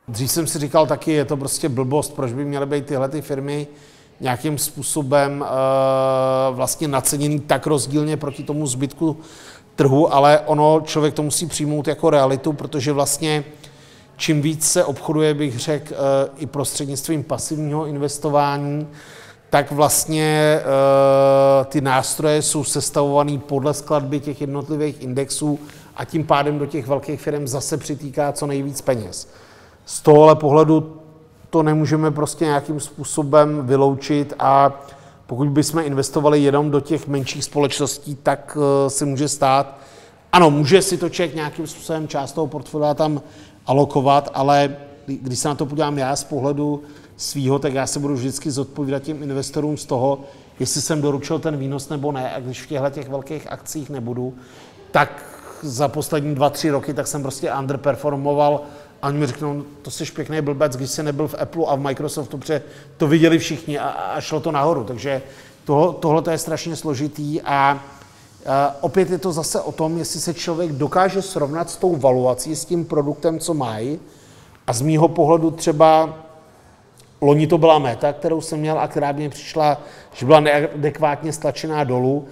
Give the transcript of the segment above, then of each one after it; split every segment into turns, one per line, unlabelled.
Dřív jsem si říkal taky, je to prostě blbost, proč by měly být tyhle ty firmy nějakým způsobem vlastně naceněný tak rozdílně proti tomu zbytku trhu, ale ono člověk to musí přijmout jako realitu, protože vlastně čím víc se obchoduje, bych řekl, i prostřednictvím pasivního investování, tak vlastně ty nástroje jsou sestavované podle skladby těch jednotlivých indexů a tím pádem do těch velkých firm zase přitýká co nejvíc peněz. Z tohohle pohledu to nemůžeme prostě nějakým způsobem vyloučit a pokud bychom investovali jenom do těch menších společností, tak se může stát, ano, může si to člověk nějakým způsobem část toho portfolia tam alokovat, ale když se na to podívám já z pohledu svýho, tak já se budu vždycky zodpovídat těm investorům z toho, jestli jsem doručil ten výnos nebo ne. A když v těchto velkých akcích nebudu, tak za poslední 2-3 roky tak jsem prostě underperformoval a oni mi řeknou, to jsi pěkný blbec, když jsi nebyl v Apple a v Microsoftu, protože to viděli všichni a šlo to nahoru. Takže tohle je strašně složitý a opět je to zase o tom, jestli se člověk dokáže srovnat s tou valuací, s tím produktem, co mají. A z mýho pohledu třeba loni to byla Meta, kterou jsem měl a která mě přišla, že byla neadekvátně stlačená dolů.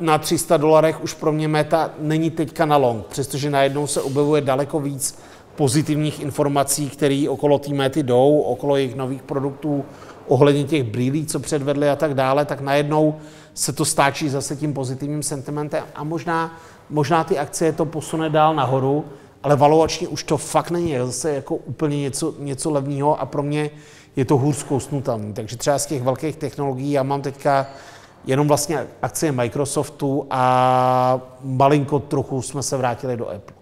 Na $300 už pro mě Meta není teďka na long, přestože najednou se objevuje daleko víc pozitivních informací, které okolo té Mety jdou, okolo jejich nových produktů, ohledně těch brýlí, co předvedli a tak dále, tak najednou se to stáčí zase tím pozitivním sentimentem a možná ty akcie to posune dál nahoru, ale valuačně už to fakt není zase jako úplně něco levného a pro mě je to hůř zkousnutelný. Takže třeba z těch velkých technologií já mám teďka jenom vlastně akcie Microsoftu a malinko trochu jsme se vrátili do Apple.